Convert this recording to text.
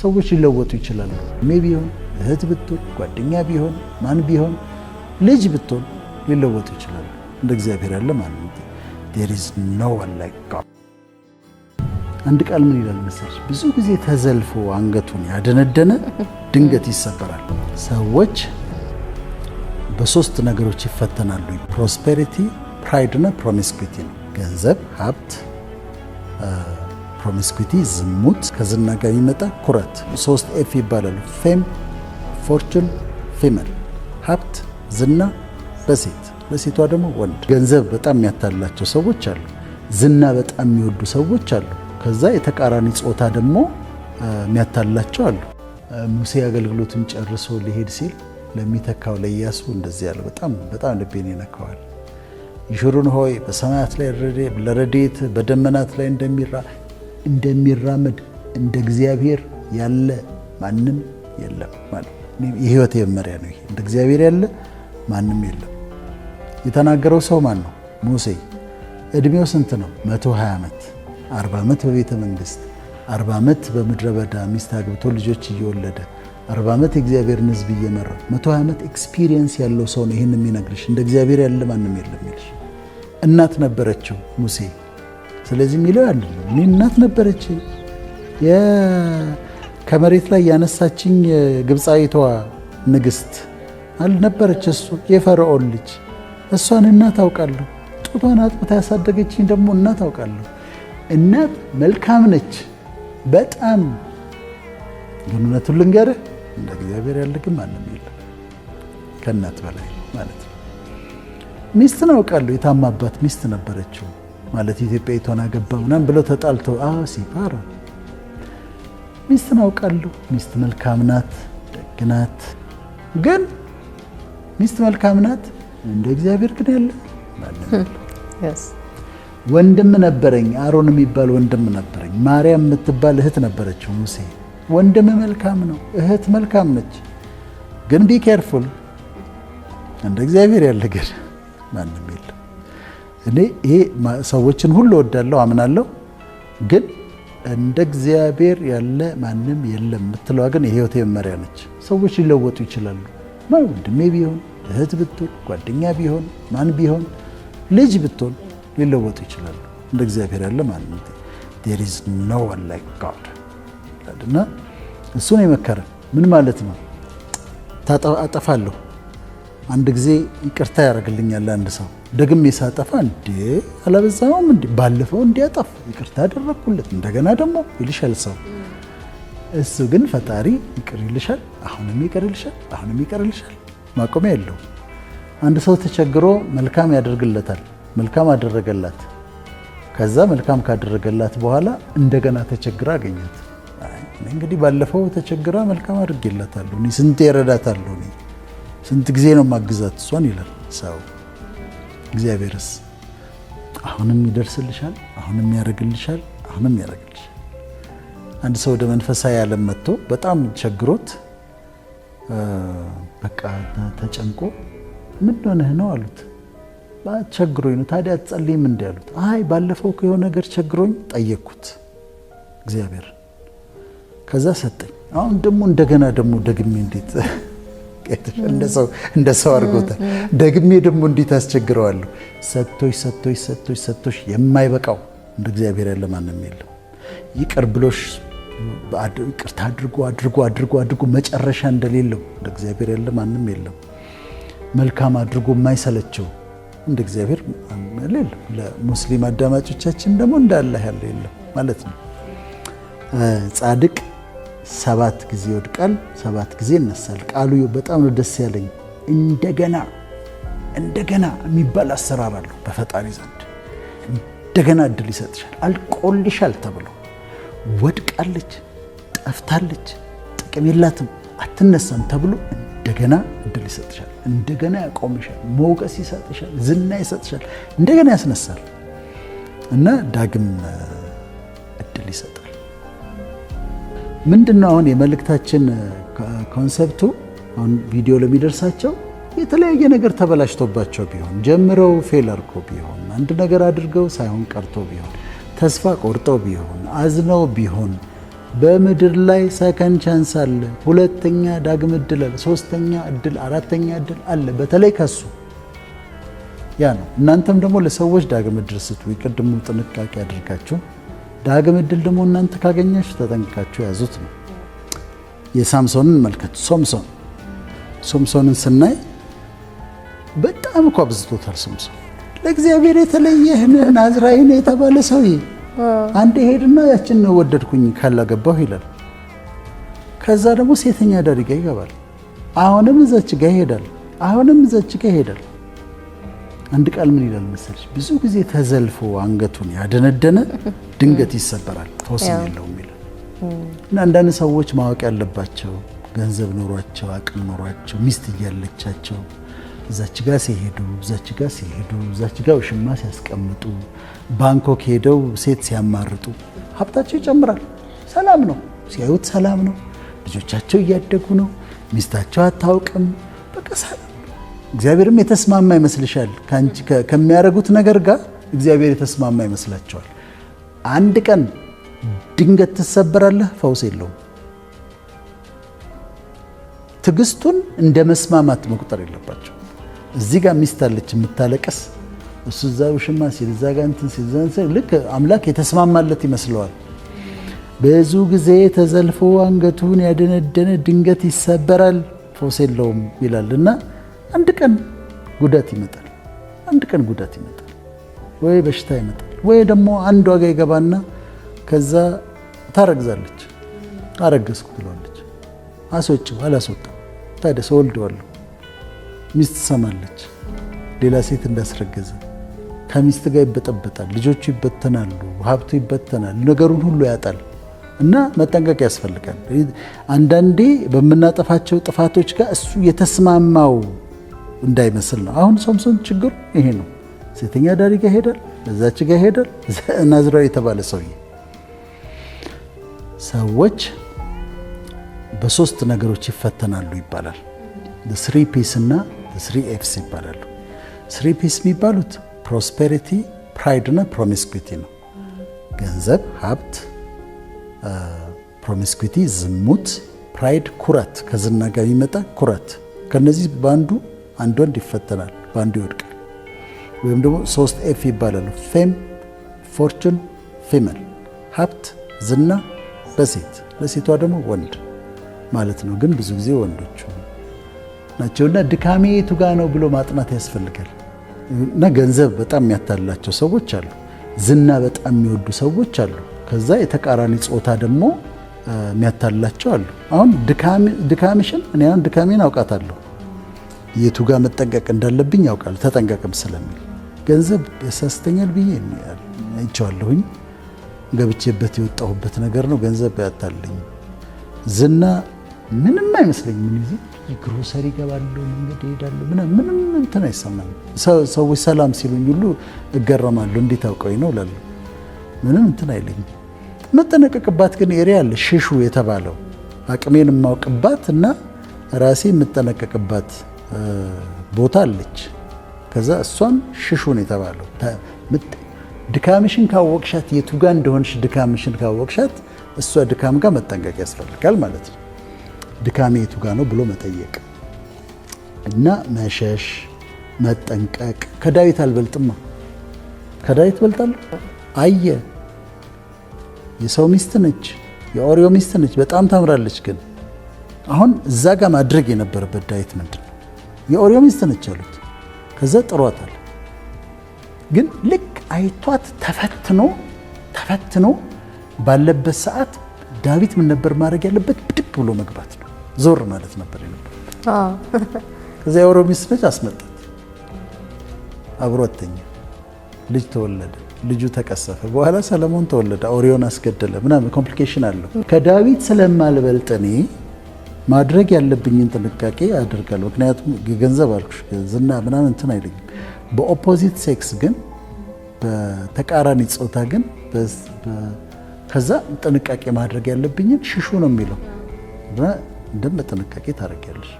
ሰዎች ሊለወጡ ይችላሉ። ሜቢ ቢሆን እህት ብትሆን፣ ጓደኛ ቢሆን፣ ማን ቢሆን፣ ልጅ ብትሆን ሊለወጡ ይችላሉ። እንደ እግዚአብሔር ያለ ማንም there is no one like God። አንድ ቃል ምን ይላል መሰለሽ? ብዙ ጊዜ ተዘልፎ አንገቱን ያደነደነ ድንገት ይሰበራል። ሰዎች በሶስት ነገሮች ይፈተናሉ። ፕሮስፔሪቲ፣ ፕራይድ እና ፕሮሚስኩዊቲ ነው። ገንዘብ፣ ሀብት፣ ፕሮሚስኩዊቲ ዝሙት፣ ከዝና ጋር የሚመጣ ኩራት። 3 ኤፍ ይባላሉ። ፌም፣ ፎርቹን፣ ፊመል። ሀብት፣ ዝና በሴት ለሴቷ ደግሞ ወንድ። ገንዘብ በጣም የሚያታላቸው ሰዎች አሉ። ዝና በጣም የሚወዱ ሰዎች አሉ። ከዛ የተቃራኒ ጾታ ደግሞ የሚያታላቸው አሉ። ሙሴ አገልግሎቱን ጨርሶ ሊሄድ ሲል ለሚተካው ለኢያሱ እንደዚህ ያለ በጣም ልቤን ይነካዋል። ይሹሩን ሆይ በሰማያት ላይ ለረድኤት በደመናት ላይ እንደሚራመድ እንደ እግዚአብሔር ያለ ማንም የለም ማለት የህይወት መመሪያ ነው። እንደ እግዚአብሔር ያለ ማንም የለም። የተናገረው ሰው ማን ነው? ሙሴ። እድሜው ስንት ነው? 120 ዓመት። 40 ዓመት በቤተ መንግስት፣ 40 ዓመት በምድረ በዳ ሚስት አግብቶ ልጆች እየወለደ 40 ዓመት የእግዚአብሔርን ሕዝብ እየመራ 120 ዓመት ኤክስፒሪየንስ ያለው ሰው ነው ይህን የሚነግርሽ። እንደ እግዚአብሔር ያለ ማንም የለም ይልሽ። እናት ነበረችው ሙሴ። ስለዚህ የሚለው ያለ እኔ እናት ነበረች ከመሬት ላይ ያነሳችኝ ግብፃዊቷ ንግስት አልነበረች እሱ የፈርዖን ልጅ። እሷን እናት አውቃለሁ። ጡቷን አጥብታ ያሳደገችኝ ደግሞ እናት አውቃለሁ። እናት መልካም ነች በጣም። ግን እውነቱን ልንገርህ እንደ እግዚአብሔር ያለ ግን ማንም የለም ከእናት በላይ ማለት ነው። ሚስትን አውቃለሁ። የታማባት ሚስት ነበረችው ማለት ኢትዮጵያዊቷን አገባ ምናምን ብለው ተጣልተው ሲፓራ ሚስትን አውቃለሁ። ሚስት መልካም ናት፣ ደግ ናት። ግን ሚስት መልካም ናት እንደ እግዚአብሔር ግን ያለ ማንም የለም። ወንድም ነበረኝ፣ አሮን የሚባል ወንድም ነበረኝ። ማርያም የምትባል እህት ነበረችው ሙሴ። ወንድም መልካም ነው፣ እህት መልካም ነች። ግን ቢ ኬርፉል እንደ እግዚአብሔር ያለ ግን ማንም የለም። እኔ ይሄ ሰዎችን ሁሉ ወዳለሁ አምናለሁ፣ ግን እንደ እግዚአብሔር ያለ ማንም የለም የምትለዋ ግን የህይወቴ መመሪያ ነች። ሰዎች ሊለወጡ ይችላሉ። ወንድሜ ቢሆን እህት ብትሆን፣ ጓደኛ ቢሆን፣ ማን ቢሆን፣ ልጅ ብትሆን ሊለወጡ ይችላሉ። እንደ እግዚአብሔር ያለ ማንም there is no one like God እና እሱን የመከረ ምን ማለት ነው? አጠፋለሁ አንድ ጊዜ ይቅርታ ያደርግልኛል አንድ ሰው። ደግሜ ሳጠፋ እንዴ አላበዛውም እንዴ ባለፈው እንዲያጠፋ ይቅርታ አደረኩለት እንደገና ደግሞ ይልሻል ሰው። እሱ ግን ፈጣሪ ይቅር ይልሻል፣ አሁንም ይቅር ይልሻል፣ አሁንም ይቅር ይልሻል። ማቆሚያ የለው። አንድ ሰው ተቸግሮ መልካም ያደርግለታል። መልካም አደረገላት። ከዛ መልካም ካደረገላት በኋላ እንደገና ተቸግራ አገኛት። እንግዲህ ባለፈው ተቸግራ መልካም አድርጌላታለሁ፣ እኔ ስንት ይረዳታለሁ፣ እኔ ስንት ጊዜ ነው ማግዛት እሷን ይላል ሰው። እግዚአብሔርስ አሁንም ይደርስልሻል፣ አሁንም ያደርግልሻል፣ አሁንም ያደርግልሻል። አንድ ሰው ወደ መንፈሳዊ ዓለም መጥቶ በጣም ቸግሮት በቃ ተጨንቆ ምን ሆነህ ነው አሉት። ቸግሮኝ ነው። ታዲያ አትጸልይም እንዴ አሉት። አይ ባለፈው የሆነ ነገር ቸግሮኝ ጠየቅኩት እግዚአብሔር፣ ከዛ ሰጠኝ። አሁን ደግሞ እንደገና ደግሞ ደግሜ እንዴት እንደ ሰው አድርጎታል። ደግሜ ደግሞ እንዴት አስቸግረዋለሁ? ሰጥቶሽ የማይበቃው እንደ እግዚአብሔር ያለ ማንም የለም። ይቅር ብሎሽ ይቅርታ አድርጎ መጨረሻ እንደሌለው እንደ እግዚአብሔር ያለ ማንም የለም። መልካም አድርጎ የማይሰለቸው እንደ እግዚአብሔር የለም። ለሙስሊም አዳማጮቻችን ደግሞ እንደ አላህ ያለ የለም ማለት ነው። ጻድቅ 7 ጊዜ ይወድቃል፣ 7 ጊዜ ይነሳል። ቃሉ በጣም ነው ደስ ያለኝ። እንደገና የሚባል አሰራር አለው በፈጣሪ ዘንድ። እንደገና እድል ይሰጥሻል። አልቆልሻል ተብሎ ወድቃለች፣ ጠፍታለች፣ ጥቅም የላትም፣ አትነሳም ተብሎ እንደገና እድል ይሰጥሻል። እንደገና ያቆምሻል፣ ሞገስ ይሰጥሻል፣ ዝና ይሰጥሻል፣ እንደገና ያስነሳል እና ዳግም እድል ይሰጣል። ምንድነው አሁን የመልእክታችን ኮንሰፕቱ? አሁን ቪዲዮ ለሚደርሳቸው የተለያየ ነገር ተበላሽቶባቸው ቢሆን፣ ጀምረው ፌል አድርጎ ቢሆን፣ አንድ ነገር አድርገው ሳይሆን ቀርቶ ቢሆን፣ ተስፋ ቆርጠው ቢሆን፣ አዝነው ቢሆን፣ በምድር ላይ ሰከንድ ቻንስ አለ። ሁለተኛ ዳግም እድል አለ። ሶስተኛ እድል፣ አራተኛ እድል አለ። በተለይ ከሱ ያ ነው። እናንተም ደግሞ ለሰዎች ዳግም እድል ስጡ። ይቀድሙ ጥንቃቄ አድርጋችሁ ዳግም እድል ደግሞ እናንተ ካገኛችሁ ተጠንቅቃችሁ ያዙት ነው። የሳምሶንን መልከቱ። ሶምሶንን ስናይ በጣም እኮ አብዝቶታል። ሶምሶን ለእግዚአብሔር የተለየህ ናዝራዊ የተባለ ሰውዬ አንድ ሄድና ያችን ነው ወደድኩኝ ካላገባሁ ይላል። ከዛ ደግሞ ሴተኛ አዳሪ ጋር ይገባል። አሁንም እዛች ጋር ይሄዳል። አንድ ቃል ምን ይላል መሰለሽ? ብዙ ጊዜ ተዘልፎ አንገቱን ያደነደነ ድንገት ይሰበራል፣ ፈውስም የለውም ይላል። እና አንዳንድ ሰዎች ማወቅ ያለባቸው ገንዘብ ኖሯቸው አቅም ኖሯቸው ሚስት እያለቻቸው እዛች ጋር ሲሄዱ እዛች ጋር ውሽማ ሲያስቀምጡ ባንኮክ ሄደው ሴት ሲያማርጡ ሀብታቸው ይጨምራል። ሰላም ነው ሲያዩት፣ ሰላም ነው። ልጆቻቸው እያደጉ ነው። ሚስታቸው አታውቅም። በቃ ሰላም። እግዚአብሔርም የተስማማ ይመስልሻል? ከሚያደርጉት ነገር ጋር እግዚአብሔር የተስማማ ይመስላቸዋል። አንድ ቀን ድንገት ትሰበራለህ፣ ፈውስ የለውም። ትዕግስቱን እንደ መስማማት መቁጠር የለባቸው። እዚህ ጋር ሚስት አለች የምታለቀስ፣ እሱ እዛ ውሽማ ሲል እዛ ጋር እንትን ሲል ልክ አምላክ የተስማማለት ይመስለዋል። ብዙ ጊዜ ተዘልፎ አንገቱን ያደነደነ ድንገት ይሰበራል፣ ፈውስ የለውም ይላል እና አንድ ቀን ጉዳት ይመጣል። ወይ በሽታ ይመጣል፣ ወይ ደግሞ አንድ ዋጋ ይገባና ከዛ ታረግዛለች። አረገዝኩ ትለዋለች። አስወጪው፣ አላስወጣም። ታዲያ ሰው ወልደዋለሁ። ሚስት ትሰማለች፣ ሌላ ሴት እንዳስረገዘ። ከሚስት ጋር ይበጠበጣል፣ ልጆቹ ይበተናሉ፣ ሀብቱ ይበተናል፣ ነገሩን ሁሉ ያጣል። እና መጠንቀቅ ያስፈልጋል። አንዳንዴ በምናጠፋቸው ጥፋቶች ጋር እሱ የተስማማው እንዳይመስል ነው። አሁን ሶምሶን ችግሩ ይሄ ነው። ሴተኛ አዳሪ ጋር ሄዳል፣ እዛች ጋር ሄዳል። ናዝራዊ የተባለ ሰውዬ። ሰዎች በሶስት ነገሮች ይፈተናሉ ይባላል። ስሪ ፒስ እና ስሪ ኤፍስ ይባላሉ። ስሪ ፒስ የሚባሉት ፕሮስፔሪቲ፣ ፕራይድ እና ፕሮሚስኩዊቲ ነው። ገንዘብ፣ ሀብት፣ ፕሮሚስኩዊቲ ዝሙት፣ ፕራይድ ኩራት፣ ከዝና ጋር የሚመጣ ኩራት። ከነዚህ በአንዱ አንድ ወንድ ይፈተናል፣ በአንዱ ይወድቃል። ወይም ደግሞ 3 ኤፍ ይባላሉ። ፌም፣ ፎርቹን፣ ፊመል። ሀብት፣ ዝና በሴት ለሴቷ ደግሞ ወንድ ማለት ነው። ግን ብዙ ጊዜ ወንዶቹ ናቸውና ድካሜ የቱ ጋ ነው ብሎ ማጥናት ያስፈልጋል። እና ገንዘብ በጣም የሚያታልላቸው ሰዎች አሉ። ዝና በጣም የሚወዱ ሰዎች አሉ። ከዛ የተቃራኒ ጾታ ደግሞ የሚያታልላቸው አሉ። አሁን ድካምሽን እኔ አሁን ድካሜን አውቃታለሁ። የቱ ጋ መጠንቀቅ እንዳለብኝ ያውቃል። ተጠንቀቅም ስለሚል ገንዘብ ያሳስተኛል ብዬ አይቼዋለሁኝ። ገብቼበት የወጣሁበት ነገር ነው። ገንዘብ ያታልኝ። ዝና ምንም አይመስለኝም። ምን ይዘ ግሮሰሪ እገባለሁ፣ መንገድ እሄዳለሁ፣ ምንም እንትን አይሰማኝም። ሰዎች ሰላም ሲሉኝ ሁሉ እገረማለሁ። እንዴት አውቀኝ ነው እላለሁ። ምንም እንትን አይለኝም። መጠነቀቅባት ግን ኤሪያ አለ፣ ሽሹ የተባለው አቅሜን የማውቅባት እና ራሴ የምጠነቀቅባት ቦታ አለች። ከዛ እሷም ሽሹን የተባለው ድካምሽን ካወቅሻት፣ የቱ ጋር እንደሆንሽ ድካምሽን ካወቅሻት እሷ ድካም ጋር መጠንቀቅ ያስፈልጋል ማለት ነው። ድካሜ የቱ ጋር ነው ብሎ መጠየቅ እና መሸሽ፣ መጠንቀቅ። ከዳዊት አልበልጥማ። ከዳዊት በልጣለሁ። አየ የሰው ሚስት ነች፣ የኦሪዮ ሚስት ነች፣ በጣም ታምራለች። ግን አሁን እዛ ጋር ማድረግ የነበረበት ዳዊት ምንድን ነው? የኦሪዮ ሚስት ነች አሉት። ከዛ ጥሯታል። ግን ልክ አይቷት ተፈትኖ ባለበት ሰዓት ዳዊት ምን ነበር ማድረግ ያለበት? ብድግ ብሎ መግባት ነው፣ ዞር ማለት ነበር የነበረበት። ከዛ የኦሪዮ ሚስት ነች፣ አስመጣት። አብሮት ተኛ፣ ልጅ ተወለደ። ልጁ ተቀሰፈ። በኋላ ሰለሞን ተወለደ፣ ኦሪዮን አስገደለ ምናምን። ኮምፕሊኬሽን አለው። ከዳዊት ስለማልበልጥ እኔ ማድረግ ያለብኝን ጥንቃቄ አደርጋለሁ። ምክንያቱም ገንዘብ አልኩሽ፣ ዝና ምናምን እንትን አይለኝም። በኦፖዚት ሴክስ ግን በተቃራኒ ጾታ ግን ከዛ ጥንቃቄ ማድረግ ያለብኝን ሽሹ ነው የሚለው። እንደም በጥንቃቄ ታደርጊያለሽ።